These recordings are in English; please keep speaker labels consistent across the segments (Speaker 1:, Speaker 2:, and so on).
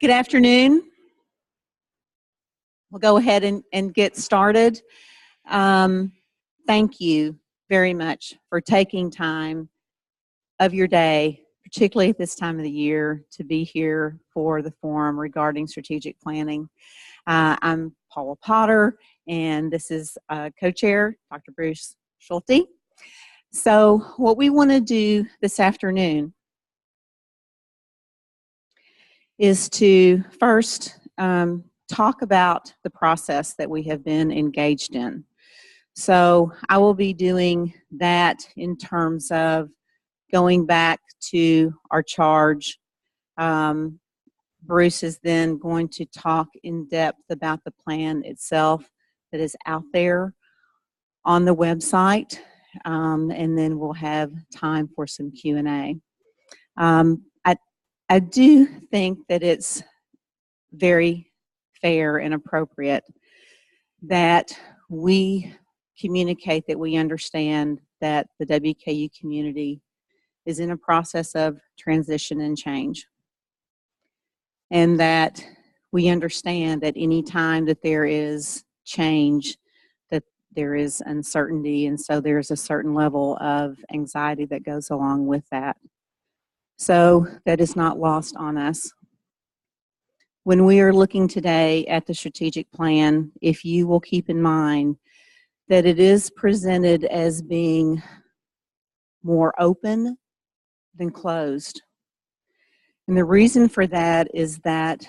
Speaker 1: Good afternoon. We'll go ahead and get started. Thank you very much for taking time of your day, particularly at this time of the year, to be here for the forum regarding strategic planning. I'm Paula Potter, and this is co-chair, Dr. Bruce Schulte. So what we want to do this afternoon is to first talk about the process that we have been engaged in. So I will be doing that in terms of going back to our charge. Bruce is then going to talk in depth about the plan itself that is out there on the website, and then we'll have time for some Q&A. I do think that it's very fair and appropriate that we communicate that we understand that the WKU community is in a process of transition and change, and that we understand that any time that there is change, that there is uncertainty, and so there's a certain level of anxiety that goes along with that. So that is not lost on us. When we are looking today at the strategic plan, if you will keep in mind that it is presented as being more open than closed. And the reason for that is that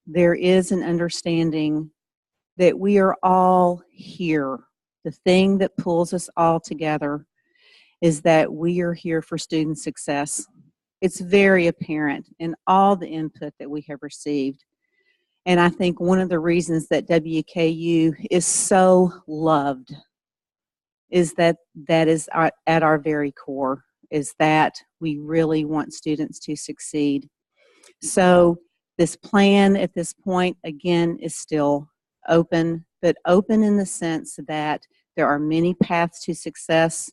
Speaker 1: there is an understanding that we are all here. The thing that pulls us all together is that we are here for student success. It's very apparent in all the input that we have received. And I think one of the reasons that WKU is so loved is that is at our very core, is that we really want students to succeed. So this plan at this point, again, is still open, but open in the sense that there are many paths to success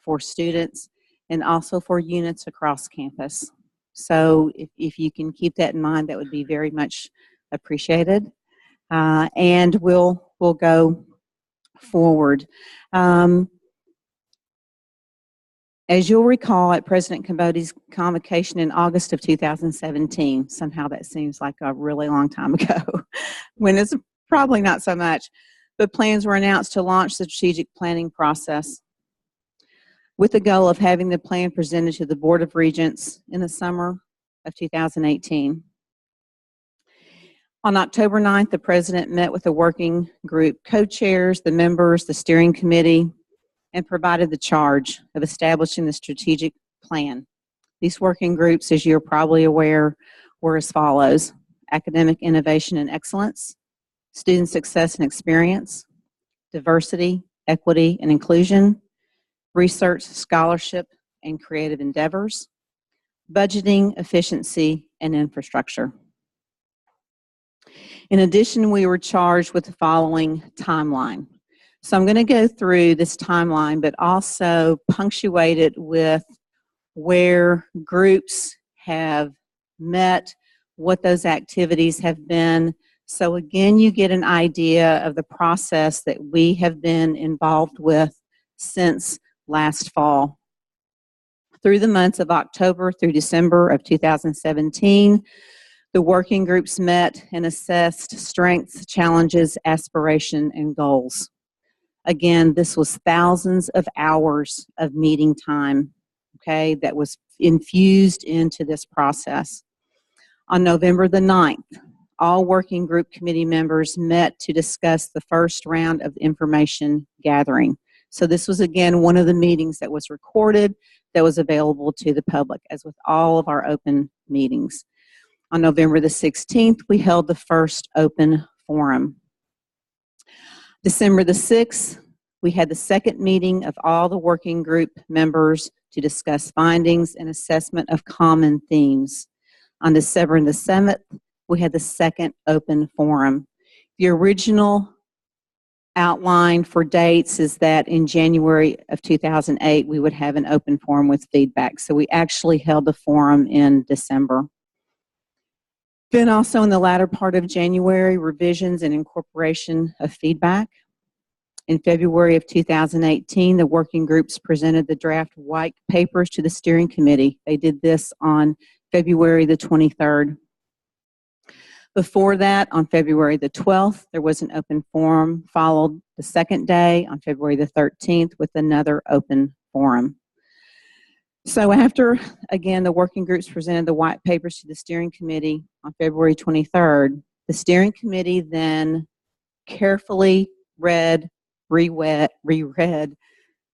Speaker 1: for students and also for units across campus. So if you can keep that in mind, that would be very much appreciated. And we'll go forward. As you'll recall, at President Cambody's convocation in August of 2017, somehow that seems like a really long time ago, when it's probably not so much, but plans were announced to launch the strategic planning process with the goal of having the plan presented to the Board of Regents in the summer of 2018. On October 9th, the President met with the working group co-chairs, the members, the steering committee, and provided the charge of establishing the strategic plan. These working groups, as you're probably aware, were as follows: academic innovation and excellence, student success and experience, diversity, equity, and inclusion, research, scholarship, and creative endeavors, budgeting, efficiency, and infrastructure. In addition, we were charged with the following timeline. So I'm going to go through this timeline, but also punctuate it with where groups have met, what those activities have been. So again, you get an idea of the process that we have been involved with since last fall. Through the months of October through December of 2017, the working groups met and assessed strengths, challenges, aspiration, and goals. Again, this was thousands of hours of meeting time, okay, that was infused into this process. On November the 9th, all working group committee members met to discuss the first round of information gathering. So this was, again, one of the meetings that was recorded, that was available to the public, as with all of our open meetings. On November the 16th, we held the first open forum. December the 6th, We had the second meeting of all the working group members to discuss findings and assessment of common themes. On December the 7th, we had the second open forum. The original outline for dates is that in January of 2008, we would have an open forum with feedback. So we actually held the forum in December. Then also in the latter part of January, revisions and incorporation of feedback. In February of 2018, the working groups presented the draft white papers to the steering committee. They did this on February the 23rd. Before that, on February the 12th, there was an open forum, followed the second day on February the 13th with another open forum. So after, again, the working groups presented the white papers to the steering committee on February 23rd, the steering committee then carefully reread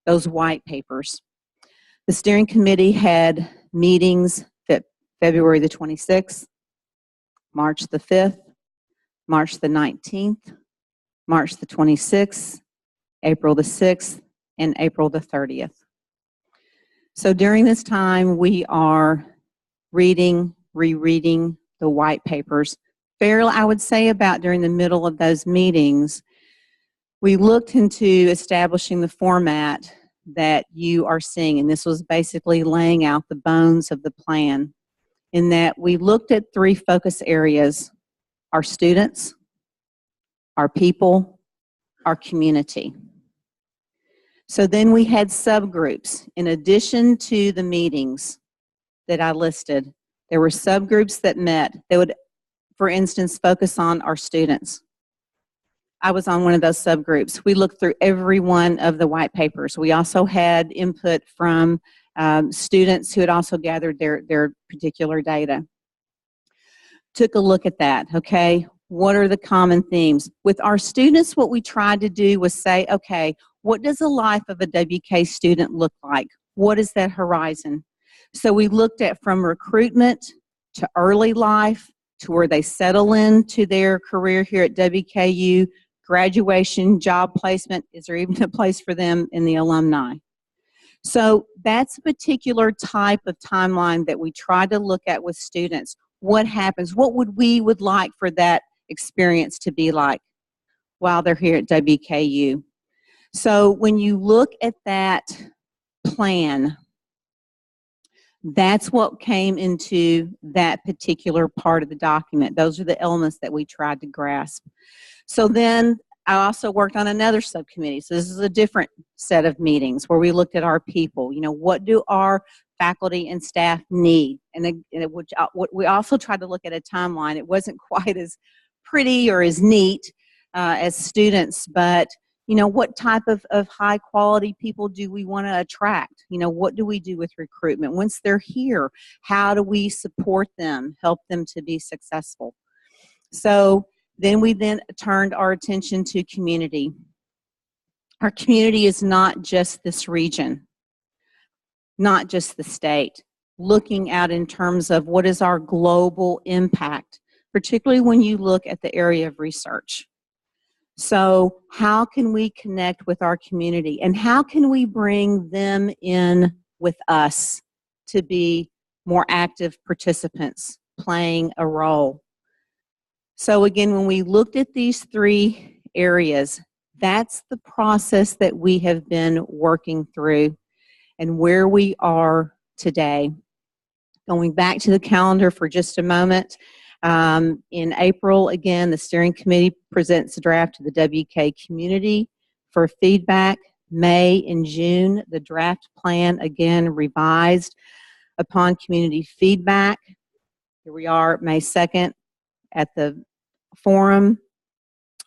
Speaker 1: those white papers. The steering committee had meetings February the 26th, March the 5th, March the 19th, March the 26th, April the 6th, and April the 30th. So during this time, we are reading, rereading the white papers. Fairly, I would say about during the middle of those meetings, we looked into establishing the format that you are seeing, and this was basically laying out the bones of the plan, in that we looked at three focus areas: our students, our people, our community. So then we had subgroups. In addition to the meetings that I listed, there were subgroups that met. They would, for instance, focus on our students. I was on one of those subgroups. We looked through every one of the white papers. We also had input from students who had also gathered their particular data. Took a look at that, okay? What are the common themes? With our students, what we tried to do was say, okay, what does the life of a WK student look like? What is that horizon? So we looked at from recruitment to early life to where they settle into their career here at WKU, graduation, job placement. Is there even a place for them in the alumni? So that's a particular type of timeline that we try to look at with students. What happens? What would we like for that experience to be like while they're here at WKU? So when you look at that plan, that's what came into that particular part of the document. Those are the elements that we tried to grasp. So then I also worked on another subcommittee. So this is a different set of meetings where we looked at our people. You know, what do our faculty and staff need? And we also tried to look at a timeline. It wasn't quite as pretty or as neat as students, but you know, what type of high quality people do we want to attract? You know, what do we do with recruitment? Once they're here, how do we support them, help them to be successful? So then we turned our attention to community. Our community is not just this region, not just the state. Looking out in terms of what is our global impact, particularly when you look at the area of research. So how can we connect with our community, and how can we bring them in with us to be more active participants playing a role? So again, when we looked at these three areas, that's the process that we have been working through and where we are today. Going back to the calendar for just a moment, in April, again, the steering committee presents a draft to the WK community for feedback. May and June, the draft plan, again, revised upon community feedback. Here we are, May 2nd, at the forum.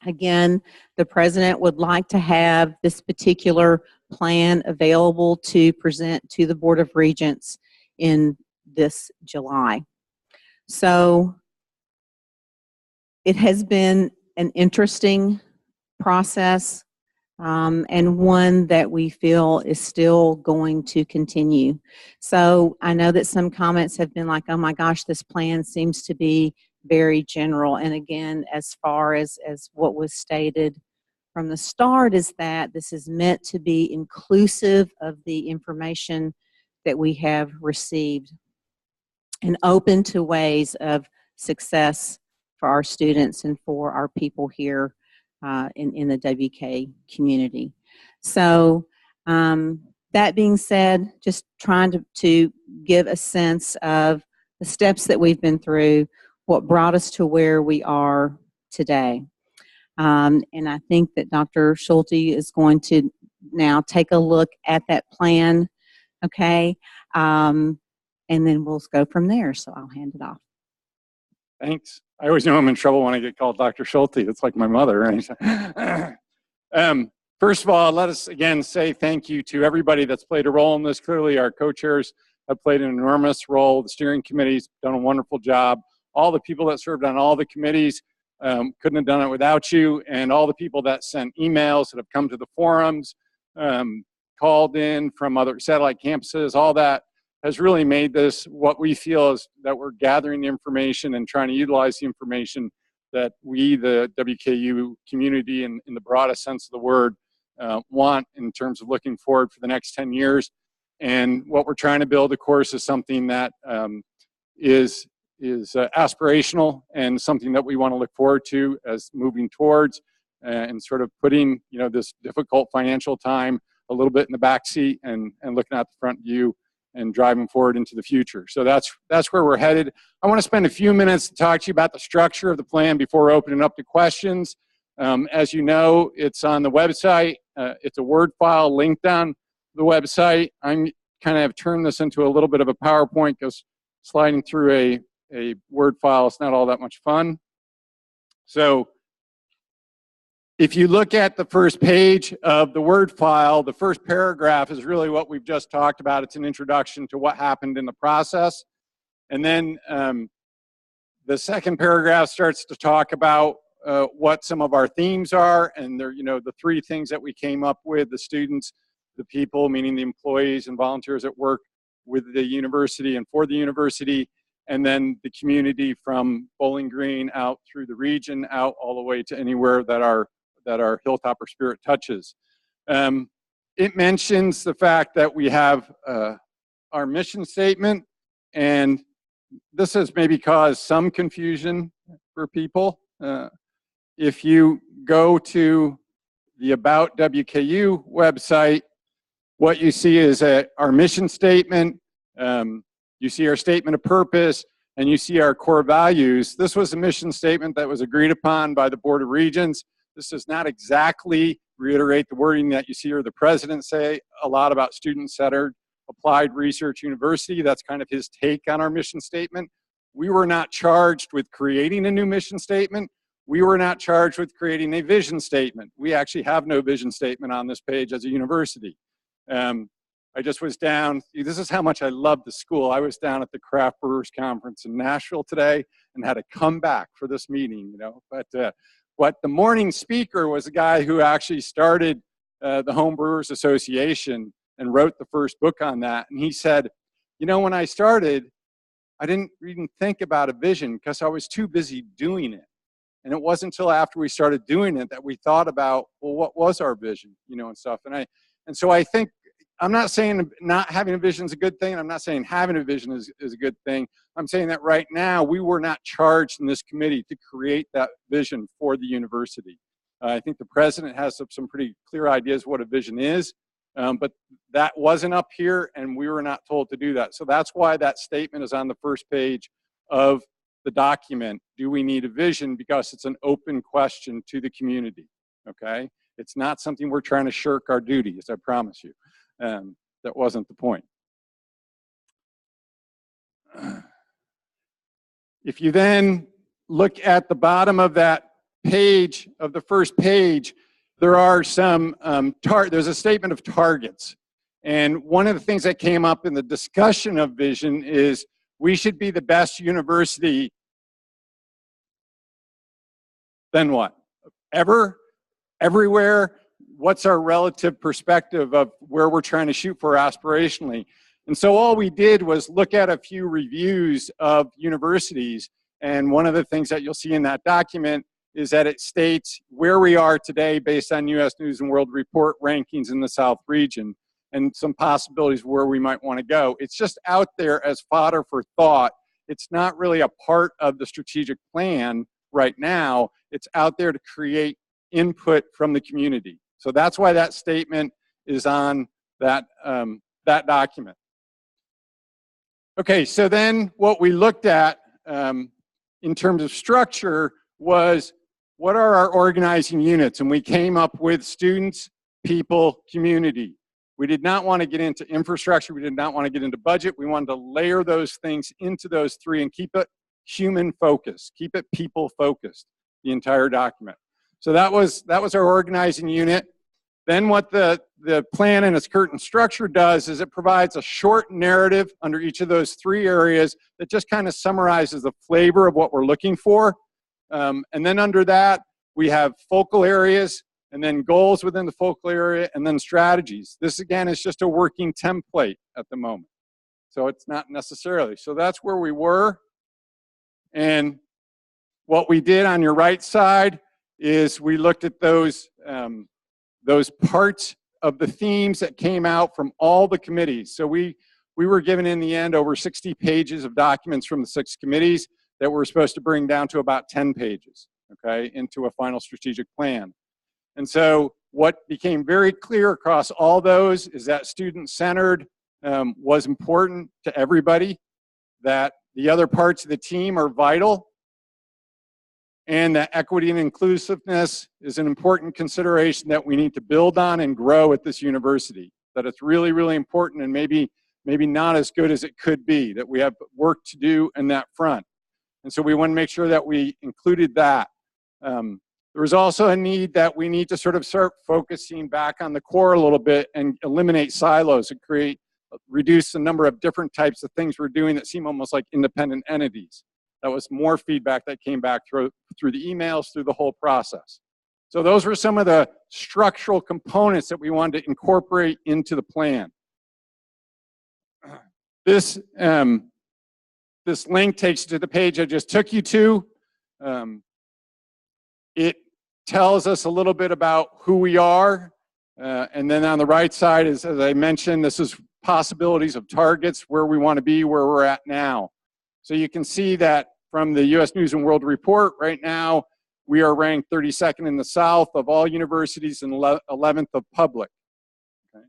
Speaker 1: Again, the president would like to have this particular plan available to present to the Board of Regents in this July. So it has been an interesting process and one that we feel is still going to continue. So I know that some comments have been like, oh my gosh, this plan seems to be very general. And again, as far as what was stated, from the start is that this is meant to be inclusive of the information that we have received and open to ways of success for our students and for our people here in the WK community. So that being said, just trying to give a sense of the steps that we've been through, what brought us to where we are today. And I think that Dr. Schulte is going to now take a look at that plan, okay? And then we'll go from there. So I'll hand it off.
Speaker 2: Thanks. I always know I'm in trouble when I get called Dr. Schulte. It's like my mother, right? First of all, let us again say thank you to everybody that's played a role in this. Clearly, our co-chairs have played an enormous role. The steering committee's done a wonderful job. All the people that served on all the committees couldn't have done it without you, and all the people that sent emails, that have come to the forums, called in from other satellite campuses, all that has really made this what we feel is that we're gathering the information and trying to utilize the information that we, the WKU community in the broadest sense of the word, want in terms of looking forward for the next 10 years. And what we're trying to build, of course, is something that is aspirational and something that we want to look forward to as moving towards and sort of putting, you know, this difficult financial time a little bit in the back seat and looking at the front view and driving forward into the future. So that's where we're headed. I want to spend a few minutes to talk to you about the structure of the plan before opening up to questions. As you know, it's on the website. It's a Word file linked on the website. I'm kind of have turned this into a little bit of a PowerPoint because sliding through a Word file is not all that much fun. So if you look at the first page of the Word file, the first paragraph is really what we've just talked about. It's an introduction to what happened in the process. And then the second paragraph starts to talk about what some of our themes are, and they're, you know, the three things that we came up with: the students, the people, meaning the employees and volunteers that work with the university and for the university, and then the community from Bowling Green out through the region, out all the way to anywhere that our Hilltopper spirit touches. It mentions the fact that we have our mission statement, and this has maybe caused some confusion for people. If you go to the About WKU website, what you see is our mission statement, you see our statement of purpose, and you see our core values. This was a mission statement that was agreed upon by the Board of Regents. This does not exactly reiterate the wording that you see or the president say a lot about student-centered applied research university. That's kind of his take on our mission statement. We were not charged with creating a new mission statement. We were not charged with creating a vision statement. We actually have no vision statement on this page as a university. I just was down, this is how much I love the school. I was down at the Craft Brewers Conference in Nashville today and had to come back for this meeting, you know. But what the morning speaker was a guy who actually started the Home Brewers Association and wrote the first book on that. And he said, you know, when I started, I didn't even think about a vision because I was too busy doing it. And it wasn't until after we started doing it that we thought about, well, what was our vision, you know, and stuff. And so I think, I'm not saying not having a vision is a good thing. I'm not saying having a vision is a good thing. I'm saying that right now, we were not charged in this committee to create that vision for the university. I think the president has some pretty clear ideas what a vision is, but that wasn't up here, and we were not told to do that. So that's why that statement is on the first page of the document. Do we need a vision? Because it's an open question to the community, okay? It's not something we're trying to shirk our duties, I promise you. That wasn't the point. If you then look at the bottom of that page, of the first page, there are some, there's a statement of targets. And one of the things that came up in the discussion of vision is we should be the best university, then what? Ever? Everywhere? What's our relative perspective of where we're trying to shoot for aspirationally? And so all we did was look at a few reviews of universities, and one of the things that you'll see in that document is that it states where we are today based on U.S. News and World Report rankings in the South region and some possibilities where we might want to go. It's just out there as fodder for thought. It's not really a part of the strategic plan right now. It's out there to create input from the community. So that's why that statement is on that, that document. Okay, so then what we looked at in terms of structure was, what are our organizing units? And we came up with students, people, community. We did not want to get into infrastructure. We did not want to get into budget. We wanted to layer those things into those three and keep it human focused, keep it people focused, the entire document. So that was our organizing unit. Then what the plan and its current structure does is it provides a short narrative under each of those three areas that just kind of summarizes the flavor of what we're looking for. And then under that, we have focal areas, and then goals within the focal area, and then strategies. This, again, is just a working template at the moment. So it's not necessarily. So that's where we were. And what we did on your right side is we looked at those parts of the themes that came out from all the committees. So we were given, in the end, over 60 pages of documents from the 6 committees that we're supposed to bring down to about 10 pages, okay, into a final strategic plan. And so what became very clear across all those is that student-centered was important to everybody, that the other parts of the team are vital, and that equity and inclusiveness is an important consideration that we need to build on and grow at this university, that it's really, really important and maybe not as good as it could be, that we have work to do in that front. And so we want to make sure that we included that. There was also a need that we need to sort of start focusing back on the core a little bit and eliminate silos and reduce the number of different types of things we're doing that seem almost like independent entities. That was more feedback that came back through the emails, through the whole process. So those were some of the structural components that we wanted to incorporate into the plan. This link takes you to the page I just took you to. It tells us a little bit about who we are. And then on the right side is, as I mentioned, this is possibilities of targets, where we want to be, where we're at now. So you can see that from the U.S. News and World Report, right now, we are ranked 32nd in the South of all universities and 11th of public. Okay.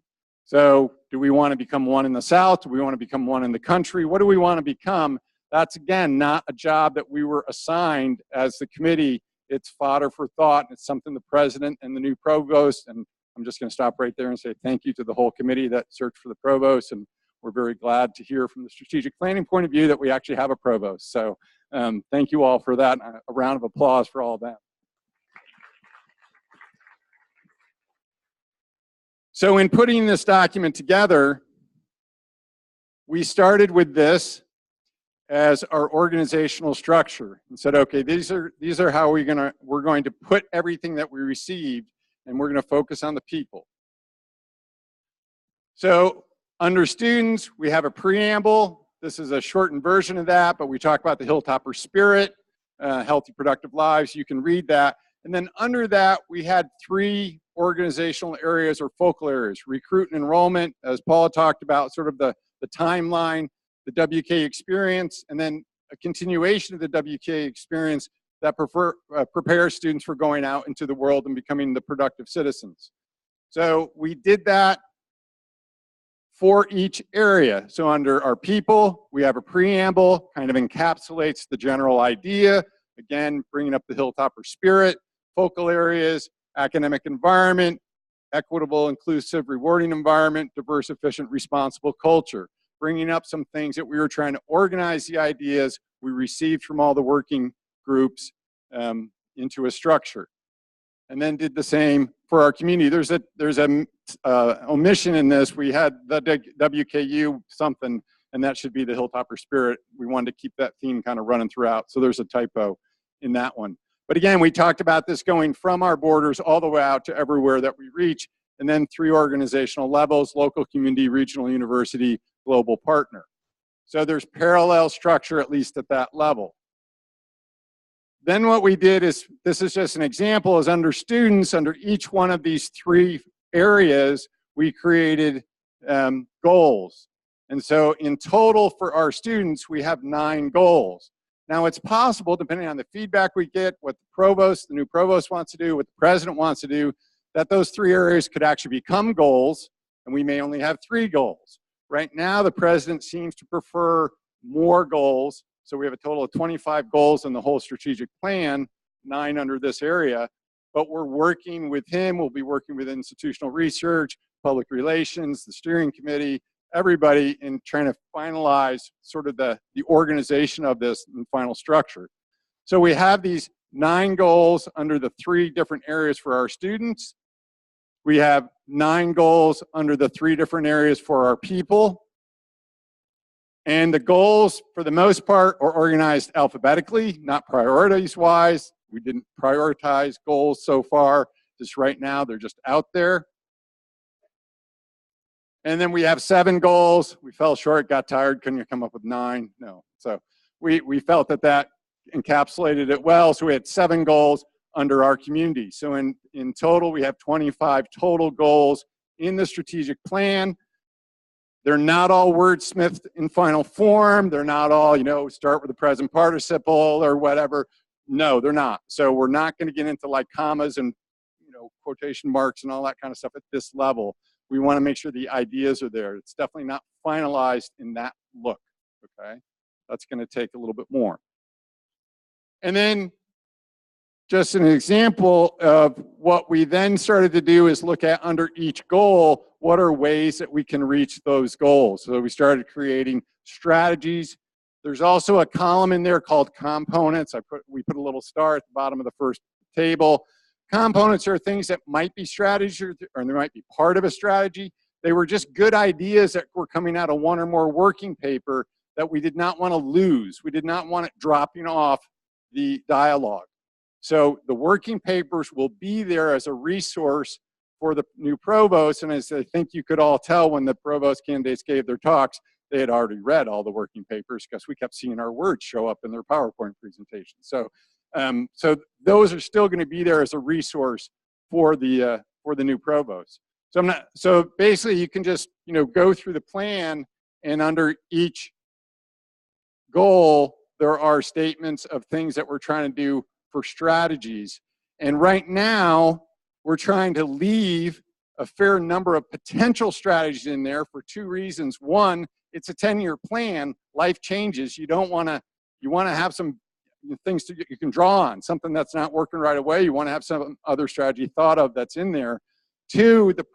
Speaker 2: So do we want to become one in the South? Do we want to become one in the country? What do we want to become? That's, again, not a job that we were assigned as the committee. It's fodder for thought. It's something the president and the new provost, and I'm just going to stop right there and say thank you to the whole committee that searched for the provost, and we're very glad to hear from the strategic planning point of view that we actually have a provost. So thank you all for that. A round of applause for all of that. So in putting this document together, we started with this as our organizational structure and said, okay, these are how we're going to put everything that we received, and we're going to focus on the people. So under students, we have a preamble. This is a shortened version of that, but we talk about the Hilltopper spirit, healthy, productive lives. You can read that. And then under that, we had 3 organizational areas or focal areas: recruit and enrollment, as Paula talked about, sort of the timeline, the WKU Experience, and then a continuation of the WKU Experience that prepares students for going out into the world and becoming the productive citizens. So we did that for each area. So under our people, we have a preamble, kind of encapsulates the general idea, again, bringing up the Hilltopper spirit, focal areas, academic environment, equitable, inclusive, rewarding environment, diverse, efficient, responsible culture, bringing up some things that we were trying to organize the ideas we received from all the working groups into a structure. And then did the same for our community. There's a omission in this. We had the WKU something, and that should be the Hilltopper spirit. We wanted to keep that theme kind of running throughout. So there's a typo in that one. But again, we talked about this going from our borders all the way out to everywhere that we reach, and then 3 organizational levels: local, community, regional, university, global partner. So there's parallel structure, at least at that level. Then what we did is, this is just an example, is under students, under each one of these 3 areas, we created goals. And so in total for our students, we have 9 goals. Now it's possible, depending on the feedback we get, what the new provost wants to do, what the president wants to do, that those 3 areas could actually become goals, and we may only have 3 goals. Right now, the president seems to prefer more goals. So we have a total of 25 goals in the whole strategic plan, 9 under this area. But we're working with him. We'll be working with institutional research, public relations, the steering committee, everybody in trying to finalize sort of the organization of this and final structure. So we have these 9 goals under the 3 different areas for our students. We have 9 goals under the 3 different areas for our people. And the goals, for the most part, are organized alphabetically, not priorities-wise. We didn't prioritize goals so far. Just right now, they're just out there. And then we have 7 goals. We fell short, got tired, couldn't come up with 9. No. So we felt that that encapsulated it well. So we had 7 goals under our community. So in total, we have 25 total goals in the strategic plan. They're not all wordsmithed in final form. They're not all, start with the present participle or whatever. No, they're not. So we're not going to get into like commas and, quotation marks and all that kind of stuff at this level. We want to make sure the ideas are there. It's definitely not finalized in that look, okay? That's going to take a little bit more. And then just an example of what we then started to do is look at under each goal, what are ways that we can reach those goals? So we started creating strategies. There's also a column in there called components. We put a little star at the bottom of the first table. Components are things that might be strategies or they might be part of a strategy. They were just good ideas that were coming out of 1 or more working paper that we did not want to lose. We did not want it dropping off the dialogue. So the working papers will be there as a resource for the new provost. And as I think you could all tell when the provost candidates gave their talks, they had already read all the working papers because we kept seeing our words show up in their PowerPoint presentation. So those are still going to be there as a resource for the new provost. So basically you can just go through the plan, and under each goal there are statements of things that we're trying to do for strategies. And right now we're trying to leave a fair number of potential strategies in there for 2 reasons. One, it's a 10-year plan. Life changes. You want to have some things you can draw on. Something that's not working right away, you want to have some other strategy thought of that's in there. 2, the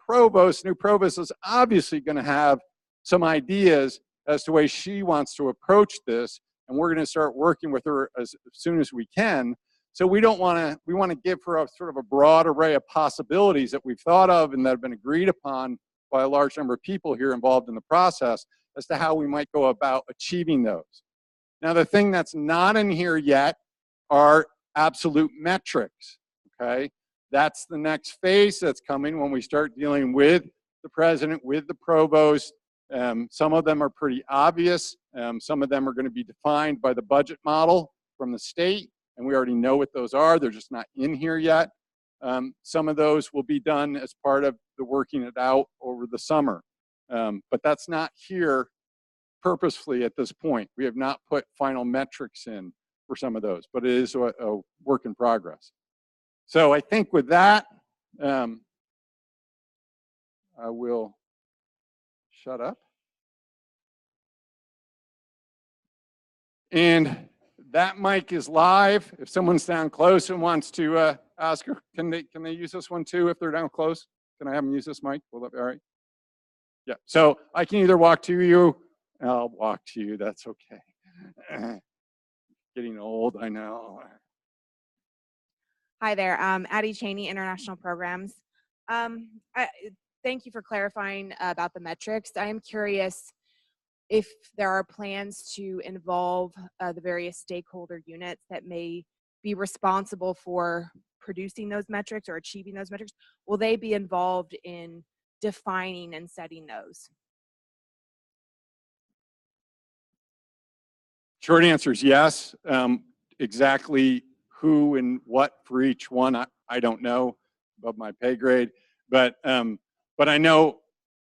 Speaker 2: new provost is obviously going to have some ideas as to the way she wants to approach this, and we're going to start working with her as soon as we can. So we want to give her a sort of a broad array of possibilities that we've thought of and that have been agreed upon by a large number of people here involved in the process as to how we might go about achieving those. Now, the thing that's not in here yet are absolute metrics, okay? That's the next phase that's coming when we start dealing with the president, with the provost. Some of them are pretty obvious. Some of them are going to be defined by the budget model from the state, and we already know what those are. They're just not in here yet. Some of those will be done as part of the working it out over the summer. But that's not here purposefully at this point. We have not put final metrics in for some of those, but it is a work in progress. So I think with that, I will shut up. And that mic is live. If someone's down close and wants to ask her, can they use this one too if they're down close? Can I have them use this mic? Will that be all right? Yeah, so I can either walk to you. I'll walk to you, that's okay. Getting old, I know.
Speaker 3: Hi there, Addie Cheney, International Programs. Thank you for clarifying about the metrics. I am curious if there are plans to involve the various stakeholder units that may be responsible for producing those metrics or achieving those metrics. Will they be involved in defining and setting those?
Speaker 2: Short answer is yes. Exactly who and what for each one, I don't know, above my pay grade, but I know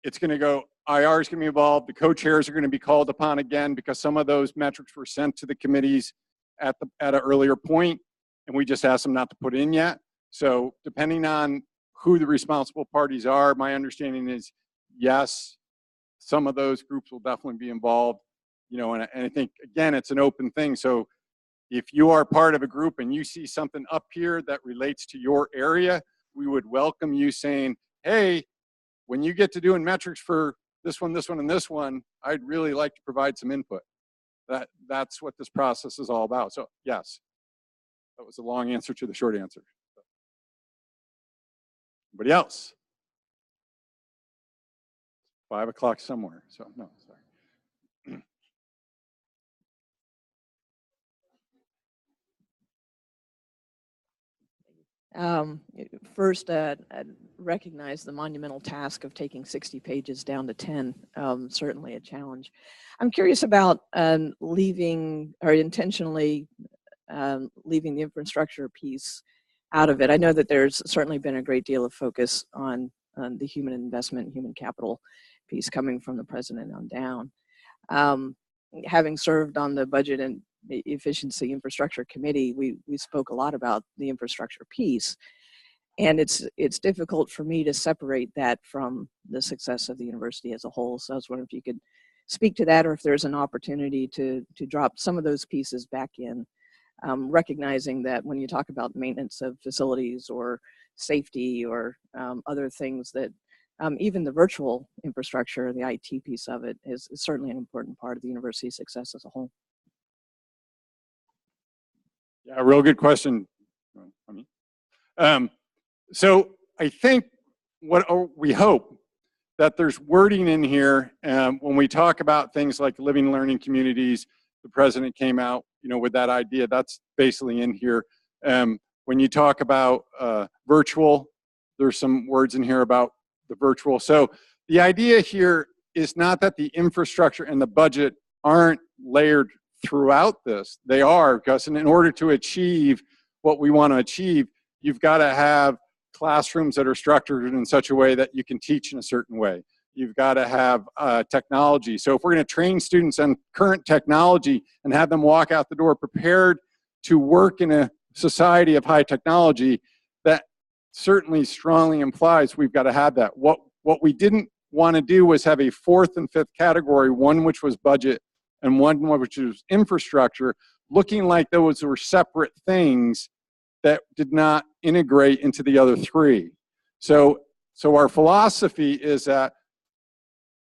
Speaker 2: it's going to go, IR is going to be involved, the co-chairs are going to be called upon again because some of those metrics were sent to the committees at an earlier point, and we just asked them not to put in yet. So depending on who the responsible parties are, my understanding is yes, some of those groups will definitely be involved, you know, and I think, again, it's an open thing. So if you are part of a group and you see something up here that relates to your area, we would welcome you saying, hey, when you get to doing metrics for this one, and this one, I'd really like to provide some input. That's what this process is all about. So yes, that was a long answer to the short answer. Anybody else? 5 o'clock somewhere, so no, sorry.
Speaker 4: First, I'd recognize the monumental task of taking 60 pages down to 10, certainly a challenge. I'm curious about leaving or intentionally leaving the infrastructure piece out of it. I know that there's certainly been a great deal of focus on the human investment, human capital piece coming from the president on down. Having served on the Budget and Efficiency Infrastructure Committee, we spoke a lot about the infrastructure piece, and it's difficult for me to separate that from the success of the university as a whole. So I was wondering if you could speak to that, or if there's an opportunity to drop some of those pieces back in, recognizing that when you talk about maintenance of facilities or safety or other things that even the virtual infrastructure, the IT piece of it is certainly an important part of the university's success as a whole.
Speaker 2: Yeah, real good question. So I think we hope that there's wording in here when we talk about things like living learning communities. The president came out, you know, with that idea. That's basically in here. When you talk about virtual, there's some words in here about the virtual. So the idea here is not that the infrastructure and the budget aren't layered throughout this. They are, because in order to achieve what we want to achieve, you've got to have classrooms that are structured in such a way that you can teach in a certain way. You've got to have technology. So if we're going to train students on current technology and have them walk out the door prepared to work in a society of high technology, that certainly strongly implies we've got to have that. What we didn't want to do was have a fourth and fifth category, one which was budget and one which was infrastructure, looking like those were separate things that did not integrate into the other three. So our philosophy is that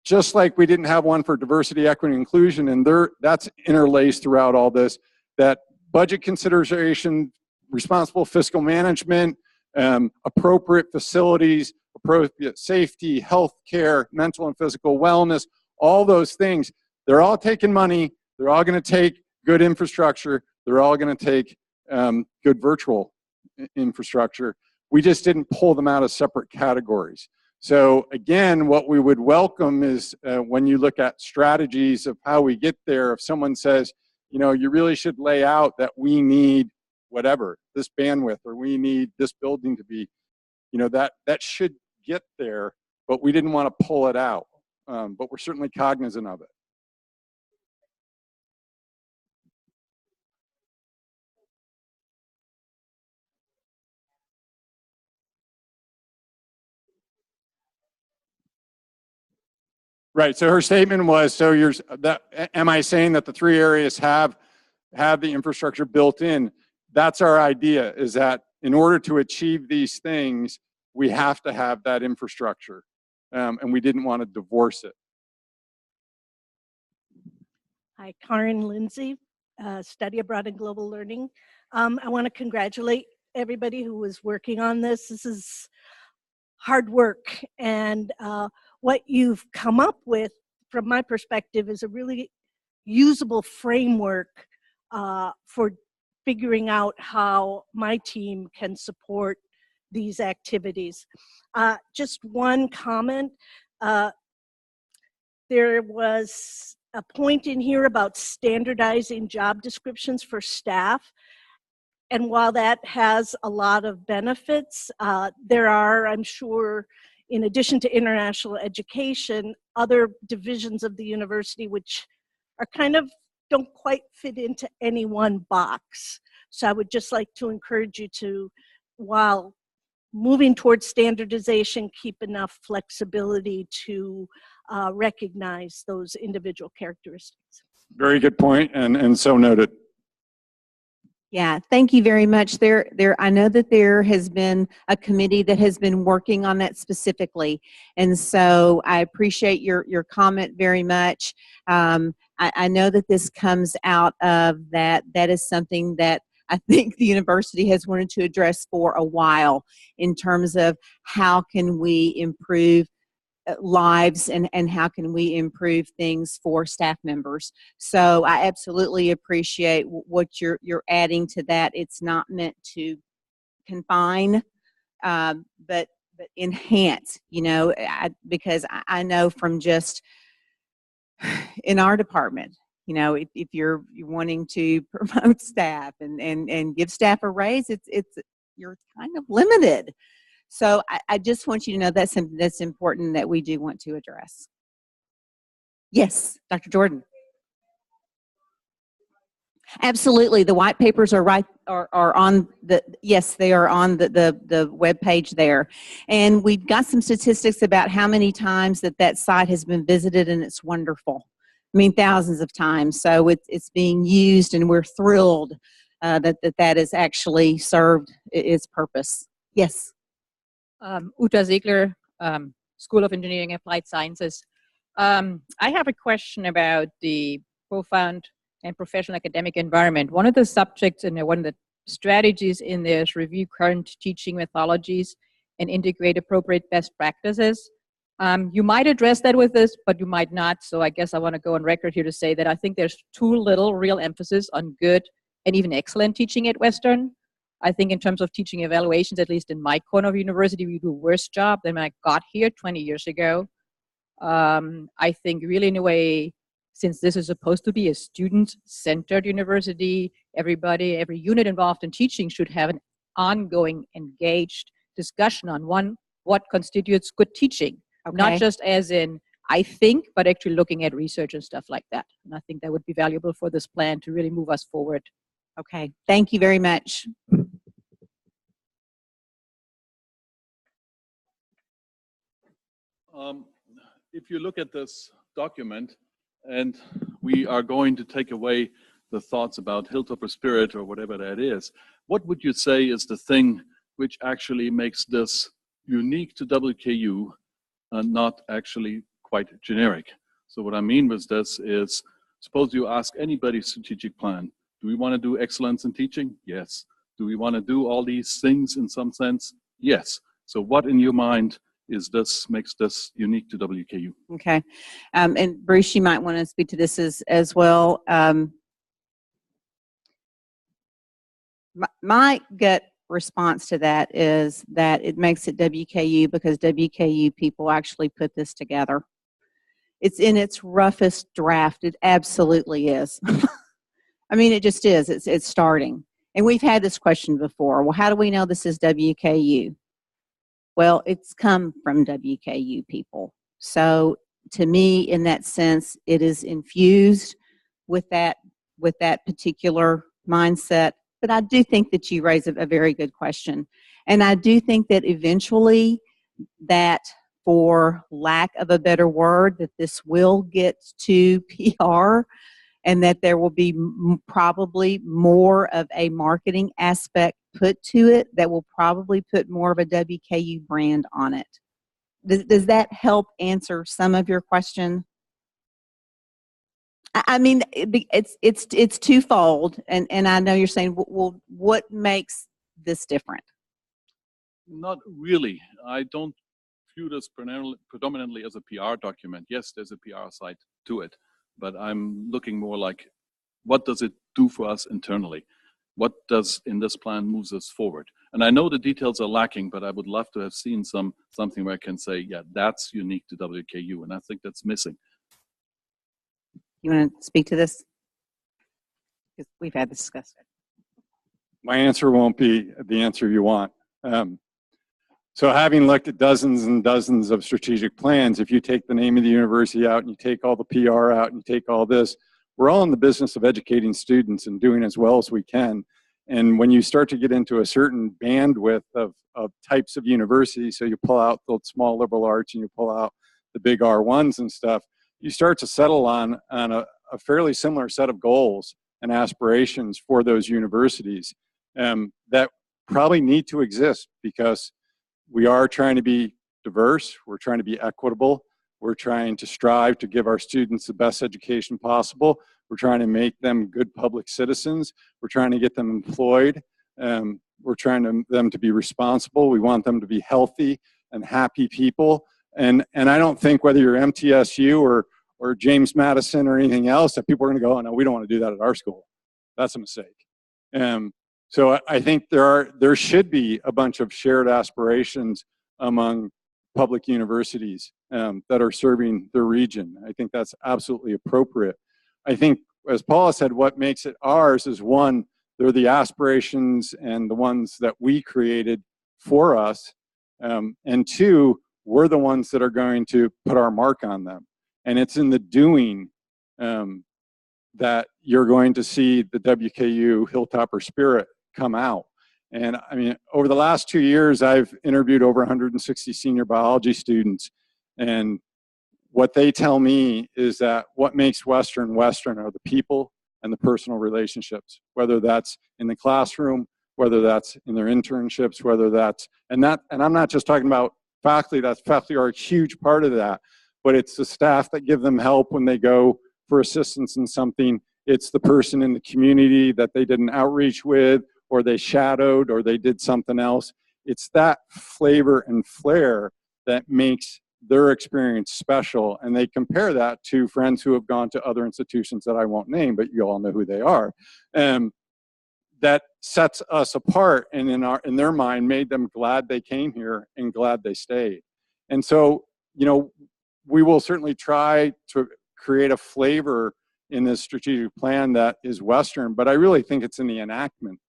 Speaker 2: just like we didn't have one for diversity, equity, and inclusion, and that's interlaced throughout all this, that budget consideration, responsible fiscal management, appropriate facilities, appropriate safety, health care, mental and physical wellness, all those things, they're all taking money, they're all going to take good infrastructure, they're all going to take good virtual infrastructure. We just didn't pull them out as separate categories. So again, what we would welcome is when you look at strategies of how we get there, if someone says, you know, you really should lay out that we need whatever, this bandwidth, or we need this building to be, you know, that should get there, but we didn't want to pull it out. But we're certainly cognizant of it. Right, so her statement was, so am I saying that the three areas have the infrastructure built in? That's our idea, is that in order to achieve these things, we have to have that infrastructure, and we didn't want to divorce it.
Speaker 5: Hi, Karen Lindsay, Study Abroad and Global Learning. I want to congratulate everybody who was working on this. This is hard work, and what you've come up with, from my perspective, is a really usable framework for figuring out how my team can support these activities. Just one comment. There was a point in here about standardizing job descriptions for staff. And while that has a lot of benefits, there are, I'm sure, in addition to international education, other divisions of the university which are kind of don't quite fit into any one box. So I would just like to encourage you to, while moving towards standardization, keep enough flexibility to recognize those individual characteristics.
Speaker 2: Very good point, and so noted.
Speaker 1: Yeah, thank you very much. I know that there has been a committee that has been working on that specifically, and so I appreciate your comment very much. I know that this comes out of that. That is something that I think the university has wanted to address for a while in terms of how can we improve lives and how can we improve things for staff members. So I absolutely appreciate what you're adding to that. It's not meant to confine, but enhance, you know, because I know from just in our department, you know, if you're wanting to promote staff and give staff a raise, you're kind of limited. So I just want you to know that's something that's important that we do want to address. Yes, Dr. Jordan. Absolutely, the white papers are are on the, yes, they are on the web page there, and we've got some statistics about how many times that site has been visited, and it's wonderful. I mean, thousands of times. So it's being used, and we're thrilled that is actually served its purpose. Yes.
Speaker 6: Uta Ziegler, School of Engineering Applied Sciences. I have a question about the profound and professional academic environment. One of the subjects and one of the strategies in there is review current teaching methodologies and integrate appropriate best practices. You might address that with this, but you might not. So I guess I want to go on record here to say that I think there's too little real emphasis on good and even excellent teaching at Western. I think in terms of teaching evaluations, at least in my corner of university, we do a worse job than when I got here 20 years ago. I think really in a way, since this is supposed to be a student-centered university, every unit involved in teaching should have an ongoing, engaged discussion on what constitutes good teaching. Okay. Not just as in, I think, but actually looking at research and stuff like that. And I think that would be valuable for this plan to really move us forward.
Speaker 1: Okay, thank you very much.
Speaker 7: If you look at this document, and we are going to take away the thoughts about hilltopper spirit or whatever that is, what would you say is the thing which actually makes this unique to WKU and not actually quite generic? So what I mean with this is, suppose you ask anybody's strategic plan, do we want to do excellence in teaching? Yes. Do we want to do all these things in some sense? Yes. So what in your mind makes this unique to WKU?
Speaker 1: Okay. And Bruce, you might want to speak to this as well. My gut response to that is that it makes it WKU because WKU people actually put this together. It's in its roughest draft. It absolutely is. I mean, it just is. It's starting. And we've had this question before. Well, how do we know this is WKU? Well, it's come from WKU people. So to me, in that sense, it is infused with that particular mindset. But I do think that you raise a very good question. And I do think that eventually that, for lack of a better word, that this will get to PR and that there will be probably more of a marketing aspect put to it that will probably put more of a WKU brand on it. Does that help answer some of your question? I mean, it's twofold, and I know you're saying, well, what makes this different?
Speaker 7: Not really. I don't view this predominantly as a PR document. Yes, there's a PR side to it, but I'm looking more like, what does it do for us internally? What does in this plan moves us forward? And I know the details are lacking, but I would love to have seen something where I can say, yeah, that's unique to WKU, and I think that's missing.
Speaker 1: You want to speak to this? Because we've had this discussed.
Speaker 2: my answer won't be the answer you want. So having looked at dozens and dozens of strategic plans, if you take the name of the university out and you take all the PR out and you take all this, we're all in the business of educating students and doing as well as we can. And when you start to get into a certain bandwidth of types of universities, so you pull out the small liberal arts and you pull out the big R1s and stuff, you start to settle on a fairly similar set of goals and aspirations for those universities that probably need to exist, because we are trying to be diverse, we're trying to be equitable, we're trying to strive to give our students the best education possible, we're trying to make them good public citizens, we're trying to get them employed, we're trying them to be responsible, we want them to be healthy and happy people. And I don't think whether you're MTSU or James Madison or anything else that people are going to go, oh no, we don't want to do that at our school. That's a mistake. So I think there should be a bunch of shared aspirations among public universities that are serving the region. I think that's absolutely appropriate. I think, as Paula said, what makes it ours is, one, they're the aspirations and the ones that we created for us, and two, we're the ones that are going to put our mark on them. And it's in the doing that you're going to see the WKU Hilltopper spirit come out. And I mean, over the last 2 years, I've interviewed over 160 senior biology students, and what they tell me is that what makes Western Western are the people and the personal relationships, whether that's in the classroom, whether that's in their internships, whether that's, and I'm not just talking about faculty, faculty are a huge part of that, but it's the staff that give them help when they go for assistance in something. It's the person in the community that they did an outreach with, or they shadowed, or they did something else. It's that flavor and flair that makes their experience special. And they compare that to friends who have gone to other institutions that I won't name, but you all know who they are. That sets us apart, and in their mind made them glad they came here and glad they stayed. And so, you know, we will certainly try to create a flavor in this strategic plan that is Western, but I really think it's in the enactment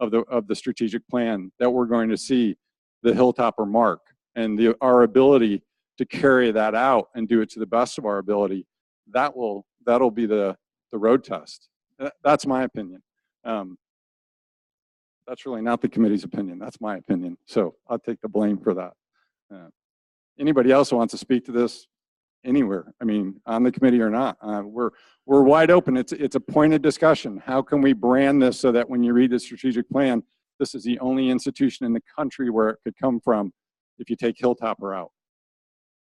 Speaker 2: of the strategic plan that we're going to see the Hilltopper mark, and our ability to carry that out and do it to the best of our ability. That'll be the road test. That's my opinion. That's really not the committee's opinion. That's my opinion. So I'll take the blame for that. Anybody else who wants to speak to this anywhere? I mean, on the committee or not, we're wide open. It's a pointed discussion. How can we brand this so that when you read the strategic plan, this is the only institution in the country where it could come from if you take Hilltopper out?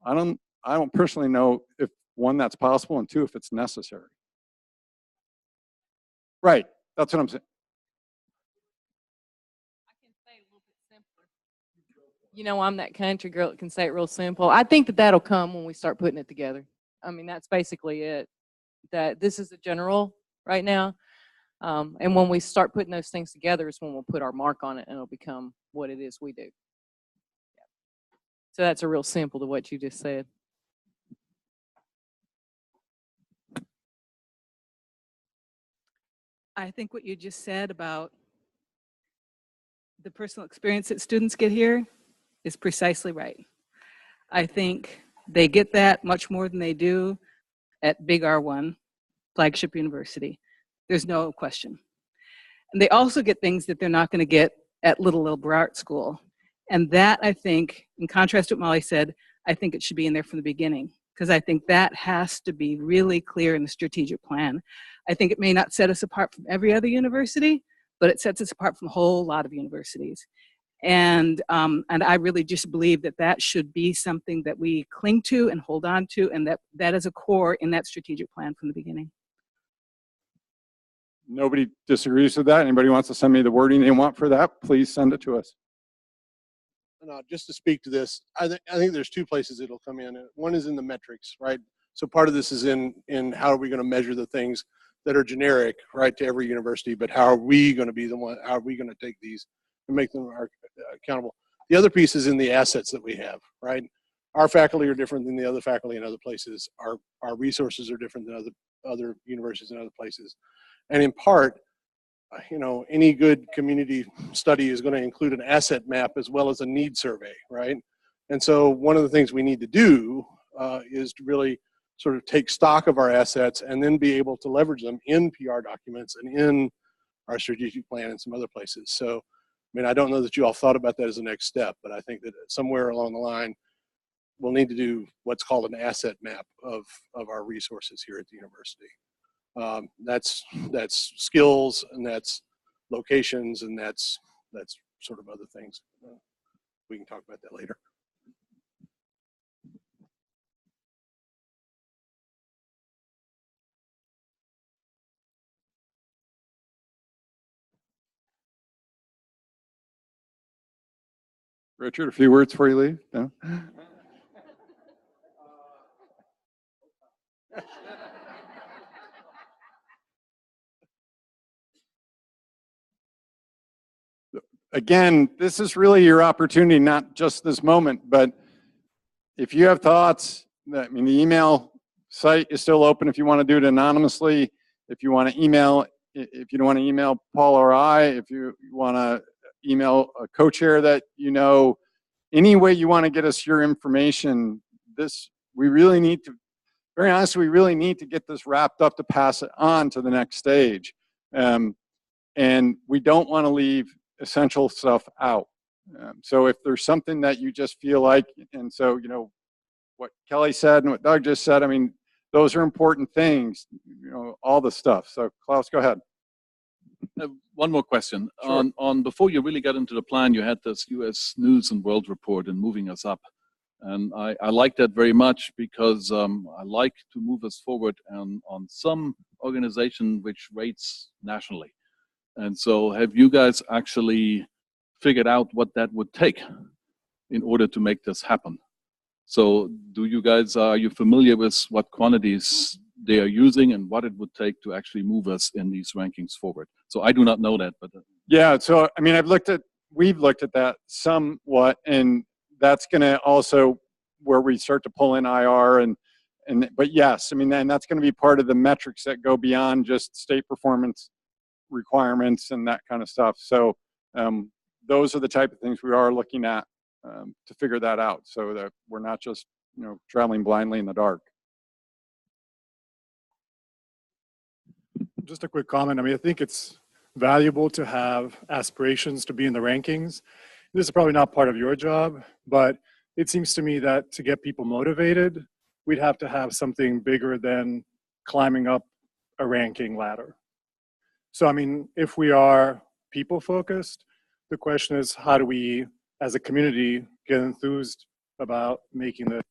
Speaker 2: I don't personally know if, one, that's possible, and two, if it's necessary. Right. That's what I'm saying.
Speaker 8: You know, I'm that country girl that can say it real simple. I think that'll come when we start putting it together. I mean, that's basically it. That this is a general right now. And when we start putting those things together is when we'll put our mark on it, and it'll become what it is we do. So that's a real simple to what you just said.
Speaker 9: I think what you just said about the personal experience that students get here is precisely right. I think they get that much more than they do at Big R1, flagship university. There's no question. And they also get things that they're not going to get at Little Liberal Arts School. And that, I think, in contrast to what Molly said, I think it should be in there from the beginning, because I think that has to be really clear in the strategic plan. I think it may not set us apart from every other university, but it sets us apart from a whole lot of universities. And I really just believe that that should be something that we cling to and hold on to, and that is a core in that strategic plan from the beginning.
Speaker 2: Nobody disagrees with that. Anybody wants to send me the wording they want for that, please send it to us.
Speaker 10: Just to speak to this, I think there's two places it'll come in. One is in the metrics, right? So part of this is in how are we going to measure the things that are generic, right, to every university, but how are we going to be the one, how are we going to take these and make them accountable? The other piece is in the assets that we have, right? Our faculty are different than the other faculty in other places. Our resources are different than other universities in other places. And in part, you know, any good community study is going to include an asset map as well as a need survey, right? And so one of the things we need to do is to really sort of take stock of our assets and then be able to leverage them in PR documents and in our strategic plan and some other places. So, I mean, I don't know that you all thought about that as the next step, but I think that somewhere along the line, we'll need to do what's called an asset map of our resources here at the university. That's skills, and that's locations, and that's sort of other things. We can talk about that later.
Speaker 2: Richard, a few words before you leave? No? Again, this is really your opportunity, not just this moment, but if you have thoughts, I mean, the email site is still open if you want to do it anonymously. If you want to email, if you don't want to email Paul or I, if you want to email a co-chair that you know, any way you want to get us your information, we really need to, very honestly, we really need to get this wrapped up to pass it on to the next stage. And we don't want to leave essential stuff out. So if there's something that you just feel like, and so, you know, what Kelly said and what Doug just said, I mean, those are important things, you know, all the stuff. So Klaus, go ahead.
Speaker 7: One more question.
Speaker 2: Sure.
Speaker 7: On before you really got into the plan, you had this U.S. News and World Report and moving us up. And I like that very much because I like to move us forward on some organization which rates nationally. And so have you guys actually figured out what that would take in order to make this happen? So do you guys, are you familiar with what quantities they are using and what it would take to actually move us in these rankings forward? So I do not know that, but.
Speaker 2: Yeah, so I mean, we've looked at that somewhat, and that's gonna also where we start to pull in IR but yes, I mean, then that's gonna be part of the metrics that go beyond just state performance requirements and that kind of stuff. So those are the type of things we are looking at to figure that out, so that we're not just, you know, traveling blindly in the dark.
Speaker 11: Just a quick comment. I mean, I think it's valuable to have aspirations to be in the rankings. This is probably not part of your job, but it seems to me that to get people motivated, we'd have to have something bigger than climbing up a ranking ladder. So, I mean, if we are people focused, the question is, how do we, as a community, get enthused about making the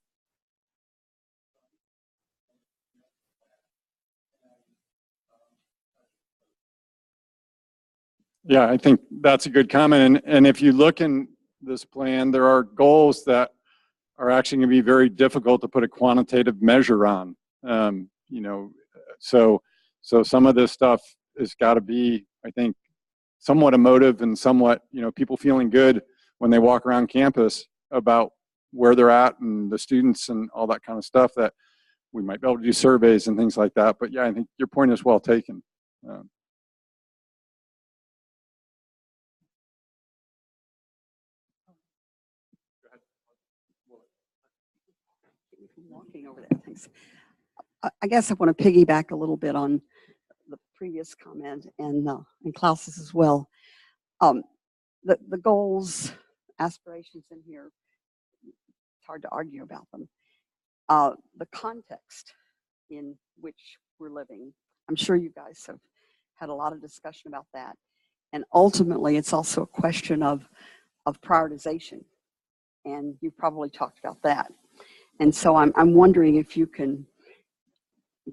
Speaker 2: Yeah, I think that's a good comment. And if you look in this plan, there are goals that are actually going to be very difficult to put a quantitative measure on. You know, so some of this stuff has got to be, I think, somewhat emotive and somewhat, you know, people feeling good when they walk around campus about where they're at and the students and all that kind of stuff, that we might be able to do surveys and things like that. But yeah, I think your point is well taken.
Speaker 12: Walking over there, thanks. I guess I want to piggyback a little bit on the previous comment and Klaus's as well. The goals, aspirations in here, it's hard to argue about them. The context in which we're living, I'm sure you guys have had a lot of discussion about that. And ultimately, it's also a question of prioritization. And you probably talked about that. And so I'm wondering if you can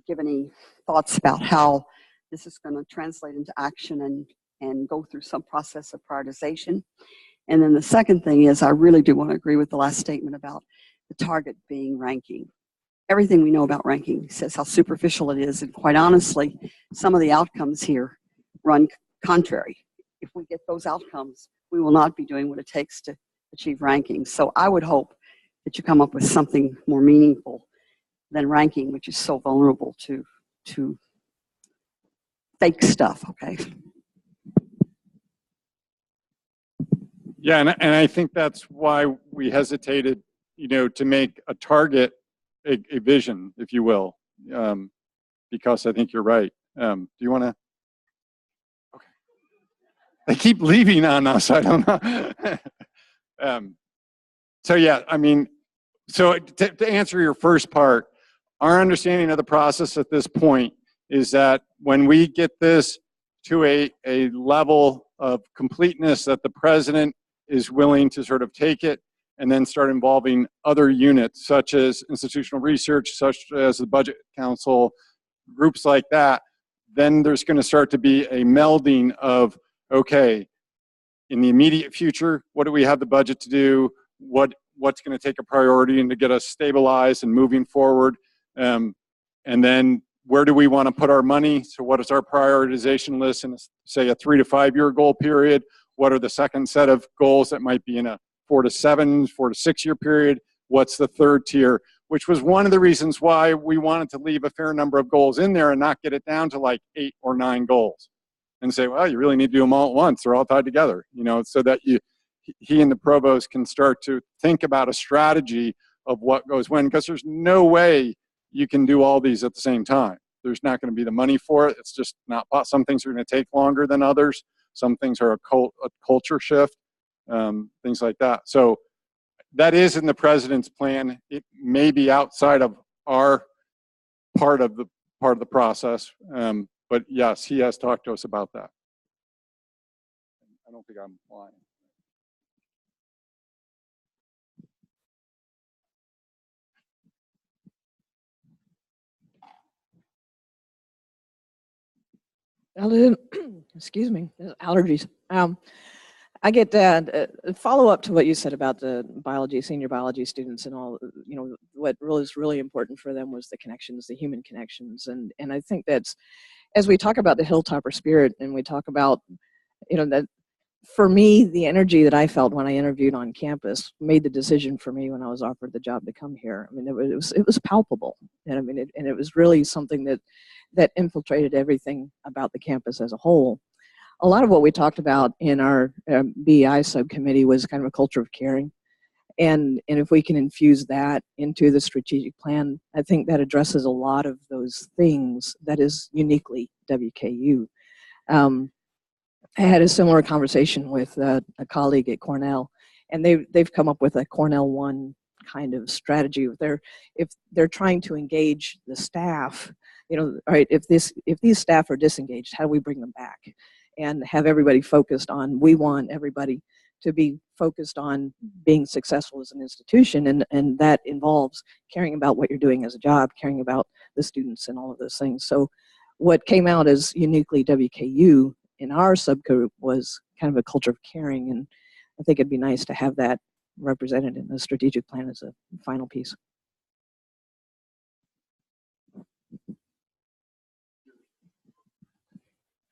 Speaker 12: give any thoughts about how this is going to translate into action and go through some process of prioritization. And then the second thing is, I really do want to agree with the last statement about the target being ranking. Everything we know about ranking says how superficial it is, and quite honestly, some of the outcomes here run contrary. If we get those outcomes, we will not be doing what it takes to achieve rankings. So I would hope that you come up with something more meaningful than ranking, which is so vulnerable to fake stuff, okay?
Speaker 2: Yeah, and I think that's why we hesitated, to make a target a vision, if you will, because I think you're right. Do you want to? Okay. They keep leaving on us. I don't know. So yeah, I mean, so to answer your first part, our understanding of the process at this point is that when we get this to a level of completeness that the president is willing to sort of take it and then start involving other units such as institutional research, such as the budget council, groups like that, then there's going to start to be a melding of, okay, in the immediate future, what do we have the budget to do? What's going to take a priority and to get us stabilized and moving forward? And then where do we want to put our money? So what is our prioritization list in, say, a 3 to 5 year goal period? What are the second set of goals that might be in a 4 to 7, 4 to 6 year period? What's the third tier? Which was one of the reasons why we wanted to leave a fair number of goals in there and not get it down to like 8 or 9 goals and say, well, you really need to do them all at once. They're all tied together, so that he and the provost can start to think about a strategy of what goes when, because there's no way you can do all these at the same time. There's not going to be the money for it. It's just not, some things are going to take longer than others. Some things are a culture shift, things like that. So that is in the president's plan. It may be outside of our part of the process, but yes, he has talked to us about that. I don't think I'm lying.
Speaker 4: Excuse me, allergies. I get follow up to what you said about the senior biology students and all, what is really important for them was the connections, the human connections. And I think that's, as we talk about the Hilltopper spirit and we talk about, that for me, the energy that I felt when I interviewed on campus made the decision for me when I was offered the job to come here. I mean, it was palpable. And I mean, it was really something that infiltrated everything about the campus as a whole. A lot of what we talked about in our BEI subcommittee was kind of a culture of caring. And if we can infuse that into the strategic plan, I think that addresses a lot of those things that is uniquely WKU. I had a similar conversation with a colleague at Cornell, and they've come up with a Cornell One kind of strategy. If they're trying to engage the staff, all right, if these staff are disengaged, how do we bring them back? And have everybody focused on, we want everybody to be focused on being successful as an institution, and that involves caring about what you're doing as a job, caring about the students and all of those things. So what came out as uniquely WKU in our subgroup was kind of a culture of caring, and I think it'd be nice to have that represented in the strategic plan as a final piece.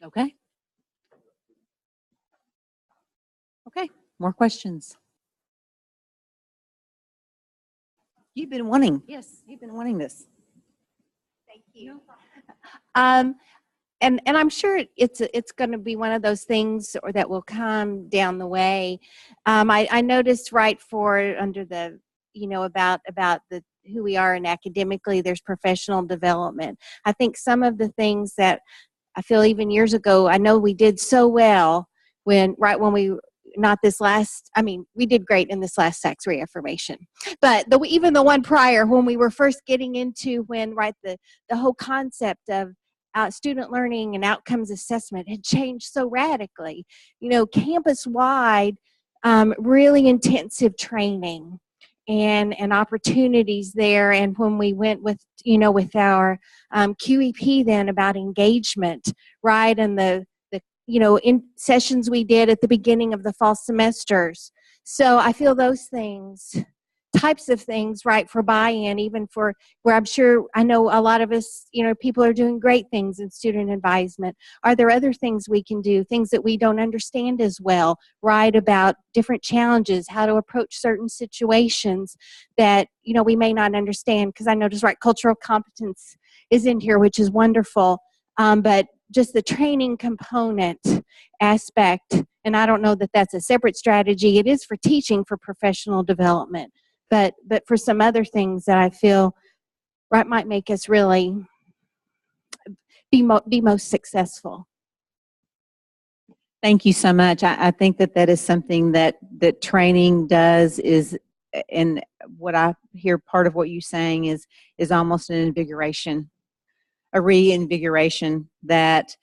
Speaker 1: Okay. Okay, more questions? You've been wanting this.
Speaker 13: Thank you. And I'm sure it's going to be one of those things that will come down the way. I noticed under the about who we are and academically, there's professional development. I think some of the things that I feel even years ago, I know we did so well when we we did great in this last tax reaffirmation, but even the one prior, when we were first getting into the whole concept of student learning and outcomes assessment had changed so radically. Campus-wide, really intensive training and opportunities there. And when we went with our QEP then about engagement, right, and the in sessions we did at the beginning of the fall semesters. So I feel those types of things, right, for buy-in, even for where I know a lot of us, people are doing great things in student advisement. Are there other things we can do, things that we don't understand as well, right, about different challenges, how to approach certain situations that, we may not understand? Because I noticed, right, cultural competence is in here, which is wonderful, but just the training component aspect and I don't know that that's a separate strategy. It is for teaching, for professional development, but for some other things that I feel might make us really be most successful.
Speaker 1: Thank you so much. I think that is something that training does is, and what I hear part of what you're saying is almost an invigoration, a reinvigoration that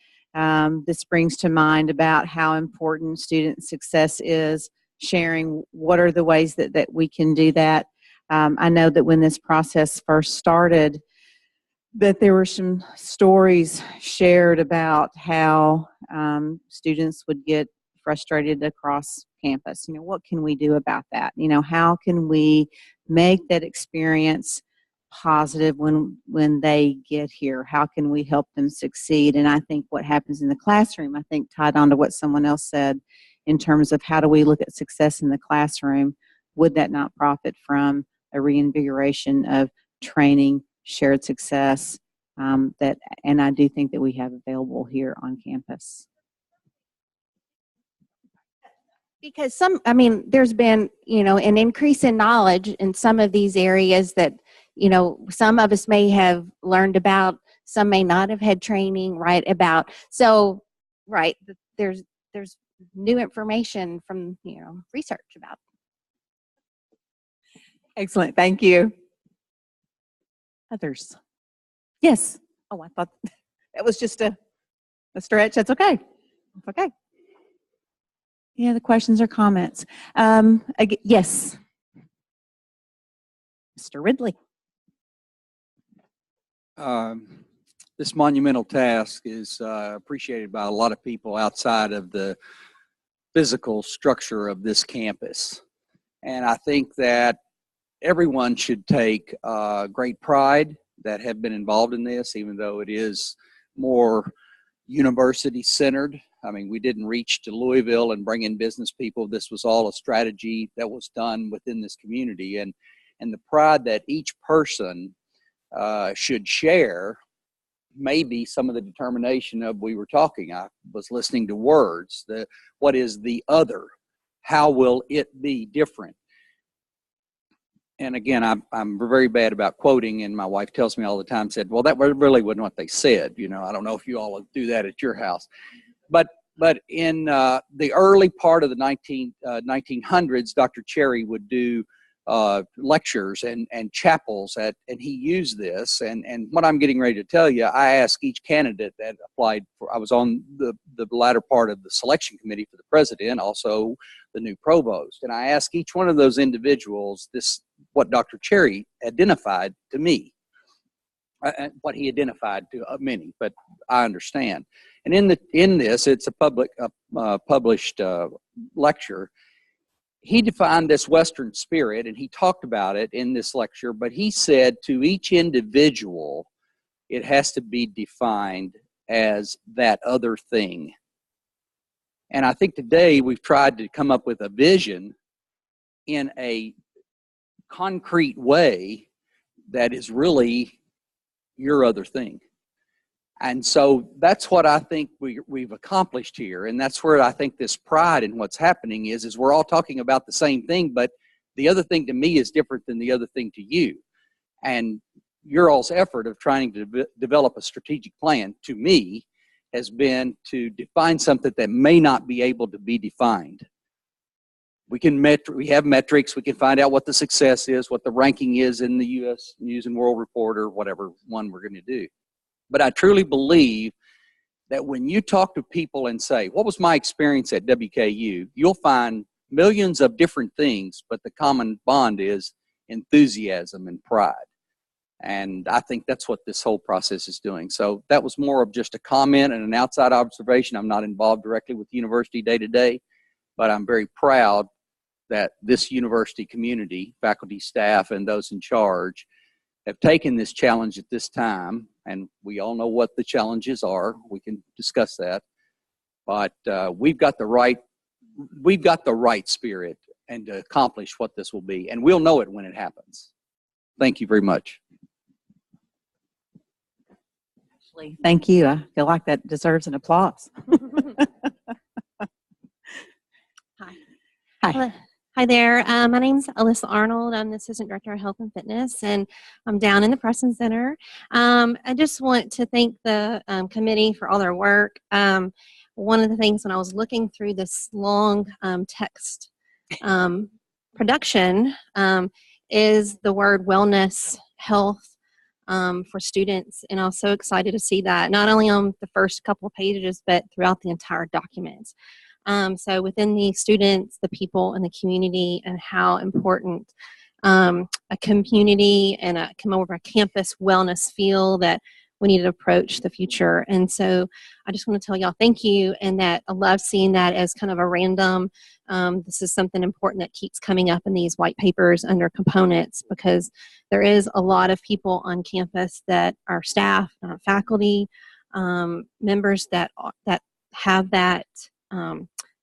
Speaker 1: this brings to mind about how important student success is, sharing what are the ways that we can do that. I know that when this process first started, that there were some stories shared about how students would get frustrated across campus. You know, what can we do about that? You know, how can we make that experience positive when they get here? How can we help them succeed? And I think what happens in the classroom, I think tied on to what someone else said in terms of how do we look at success in the classroom, would that not profit from a reinvigoration of training, shared success, and I do think that we have available here on campus.
Speaker 13: Because there's been, an increase in knowledge in some of these areas that, some of us may have learned about, some may not have had training, about. So, there's new information from, research about.
Speaker 1: Excellent, thank you. Others? Yes. Oh, I thought that was just a stretch. That's okay. That's okay. Any other questions or comments? Yes. Mr. Ridley.
Speaker 14: This monumental task is appreciated by a lot of people outside of the physical structure of this campus. And I think that everyone should take great pride that have been involved in this, even though it is more university-centered. I mean, we didn't reach to Louisville and bring in business people. This was all a strategy that was done within this community. And the pride that each person should share may be some of the determination of we were talking. I was listening to words. What is the other? How will it be different? And again, I'm very bad about quoting, and my wife tells me all the time, said, well, that really wasn't what they said. I don't know if you all do that at your house. But in the early part of the 1900s, Dr. Cherry would do lectures and chapels, and he used this. And what I'm getting ready to tell you, I asked each candidate that applied for, I was on the latter part of the selection committee for the president, also the new provost. And I asked each one of those individuals what Dr. Cherry identified to me, what he identified to many, but I understand. And in this, it's a published lecture. He defined this Western spirit, and he talked about it in this lecture, but he said to each individual, it has to be defined as that other thing. And I think today we've tried to come up with a vision in a concrete way that is really your other thing. And so that's what I think we've accomplished here. And that's where I think this pride in what's happening is we're all talking about the same thing, but the other thing to me is different than the other thing to you. And your all's effort of trying to develop a strategic plan, to me, has been to define something that may not be able to be defined. We have metrics. We can find out what the success is, what the ranking is in the U.S. News and World Report, or whatever one we're going to do. But I truly believe that when you talk to people and say, what was my experience at WKU, you'll find millions of different things, but the common bond is enthusiasm and pride. And I think that's what this whole process is doing. So that was more of just a comment and an outside observation. I'm not involved directly with the university day to day, but I'm very proud that this university community, faculty, staff, and those in charge have taken this challenge at this time. And we all know what the challenges are. We can discuss that. But we've got the right spirit and to accomplish what this will be. And we'll know it when it happens. Thank you very much.
Speaker 1: Thank you. I feel like that deserves an applause. Hi.
Speaker 15: Hello. Hi there. My name's Alyssa Arnold. I'm the Assistant Director of Health and Fitness, and I'm down in the Preston Center. I just want to thank the committee for all their work. One of the things when I was looking through this long text production is the word wellness, health for students, and I was so excited to see that, not only on the first couple of pages, but throughout the entire document. So within the students, the people, and the community, and how important a community and a come over a campus wellness feel that we need to approach the future. And so I just want to tell y'all thank you, and that I love seeing that as kind of a random, this is something important that keeps coming up in these white papers under components, because there is a lot of people on campus that are staff, faculty, members that have that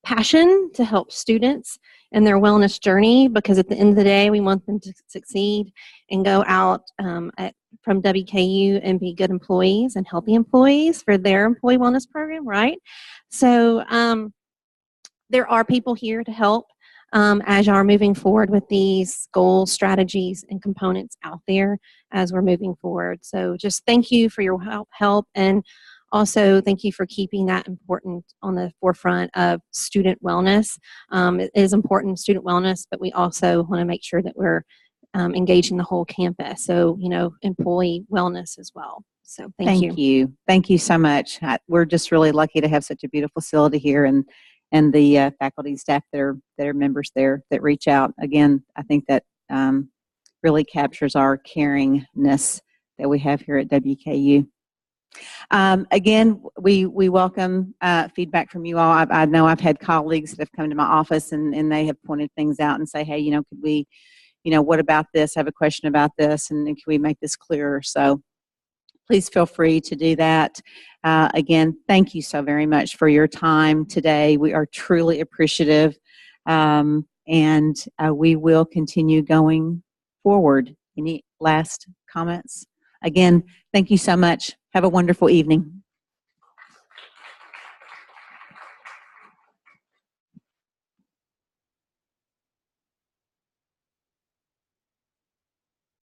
Speaker 15: passion to help students in their wellness journey, because at the end of the day, we want them to succeed and go out from WKU and be good employees and healthy employees for their employee wellness program, right? So there are people here to help as you are moving forward with these goals, strategies, and components out there as we're moving forward. So just thank you for your help, and also thank you for keeping that important on the forefront of student wellness. It is important, student wellness, but we also want to make sure that we're engaging the whole campus. So, you know, employee wellness as well. So thank you.
Speaker 1: Thank you so much. We're just really lucky to have such a beautiful facility here, and the faculty and staff that are members there that reach out. Again, I think that really captures our caringness that we have here at WKU. Again, we welcome feedback from you all. I know I've had colleagues that have come to my office and they have pointed things out and say, hey, you know, could we, you know, what about this? I have a question about this, and can we make this clearer? So please feel free to do that. Again, thank you so very much for your time today. We are truly appreciative, and we will continue going forward. Any last comments? Again, thank you so much. Have a wonderful evening.